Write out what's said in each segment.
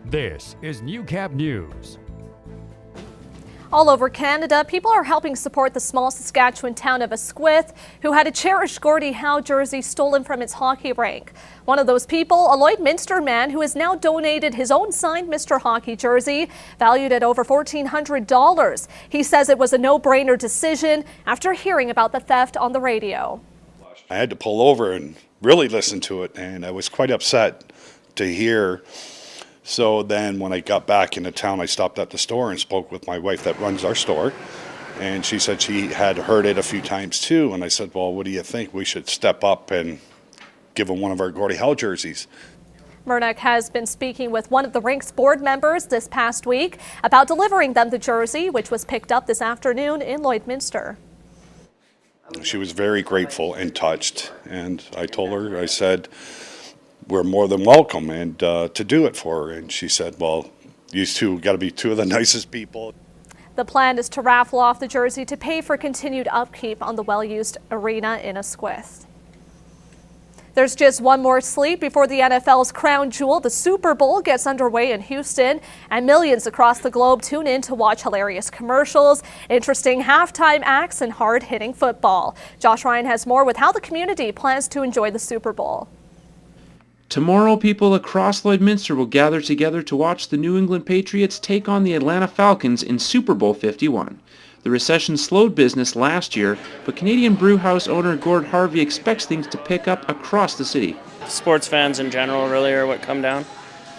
This is Newcap News. All over Canada, people are helping support the small Saskatchewan town of Asquith, who had a cherished Gordie Howe jersey stolen from its hockey rink. One of those people, a Lloydminster man who has now donated his own signed Mr. Hockey jersey, valued at over $1,400. He says it was a no-brainer decision after hearing about the theft on the radio. I had to pull over and really listen to it, and I was quite upset to hear. So then when I got back into town, I stopped at the store and spoke with my wife that runs our store. And she said she had heard it a few times too. And I said, well, what do you think? We should step up and give him one of our Gordie Howe jerseys. Murdoch has been speaking with one of the rink's board members this past week about delivering them the jersey, which was picked up this afternoon in Lloydminster. She was very grateful and touched. And I told her, I said, we're more than welcome and to do it for her. And she said, well, you two got to be two of the nicest people. The plan is to raffle off the jersey to pay for continued upkeep on the well-used arena in Asquith. There's just one more sleep before the NFL's crown jewel, the Super Bowl, gets underway in Houston, and millions across the globe tune in to watch hilarious commercials, interesting halftime acts, and hard-hitting football. Josh Ryan has more with how the community plans to enjoy the Super Bowl. Tomorrow, people across Lloydminster will gather together to watch the New England Patriots take on the Atlanta Falcons in Super Bowl 51. The recession slowed business last year, but Canadian brewhouse owner Gord Harvey expects things to pick up across the city. Sports fans in general really are what come down.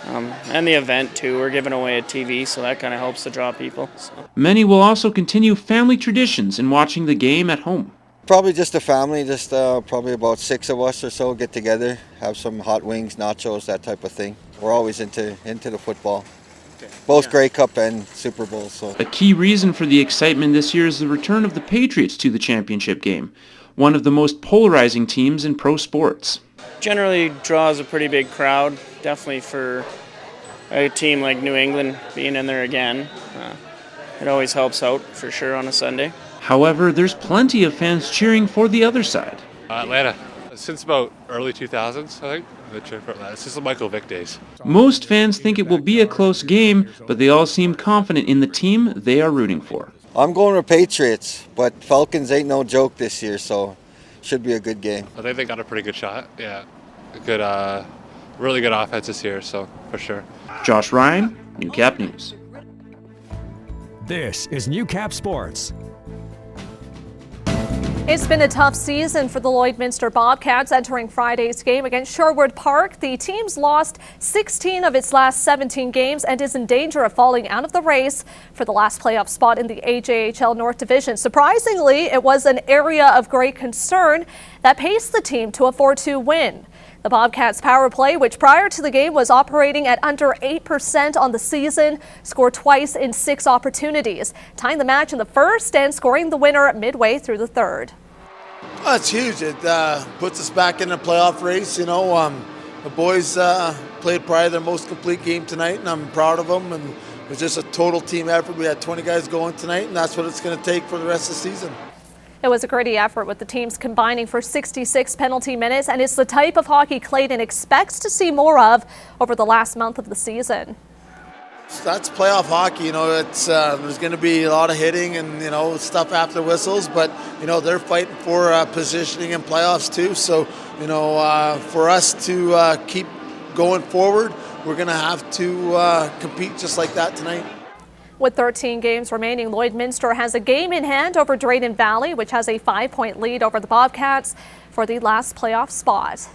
And the event too, we're giving away a TV, so that kind of helps to draw people. So. Many will also continue family traditions in watching the game at home. Probably just a family, just probably about 6 of us or so get together, have some hot wings, nachos, that type of thing. We're always into the football, both Grey Cup and Super Bowl. So a key reason for the excitement this year is the return of the Patriots to the championship game, one of the most polarizing teams in pro sports. Generally draws a pretty big crowd, definitely for a team like New England being in there again. It always helps out for sure on a Sunday. However, there's plenty of fans cheering for the other side. Atlanta, since about early 2000s, I think. The cheer for Atlanta. Since the Michael Vick days. Most fans think it will be a close game, but they all seem confident in the team they are rooting for. I'm going with Patriots, but Falcons ain't no joke this year, so should be a good game. I think they got a pretty good shot. Yeah, good, really good offense this year, so for sure. Josh Ryan, Newcap News. This is Newcap Sports. It's been a tough season for the Lloydminster Bobcats entering Friday's game against Sherwood Park. The team's lost 16 of its last 17 games and is in danger of falling out of the race for the last playoff spot in the AJHL North Division. Surprisingly, it was an area of great concern that paced the team to a 4-2 win. The Bobcats' power play, which prior to the game was operating at under 8% on the season, scored twice in 6 opportunities, tying the match in the first and scoring the winner midway through the third. Oh, it's huge. It puts us back in the playoff race. You know, the boys played probably their most complete game tonight, and I'm proud of them. And it was just a total team effort. We had 20 guys going tonight, and that's what it's going to take for the rest of the season. It was a gritty effort with the teams combining for 66 penalty minutes, and it's the type of hockey Clayton expects to see more of over the last month of the season. That's playoff hockey. You know, it's there's going to be a lot of hitting and, you know, stuff after whistles, but, you know, they're fighting for positioning in playoffs too. So, you know, for us to keep going forward, we're going to have to compete just like that tonight. With 13 games remaining, Lloydminster has a game in hand over Drayton Valley, which has a 5-point lead over the Bobcats for the last playoff spot.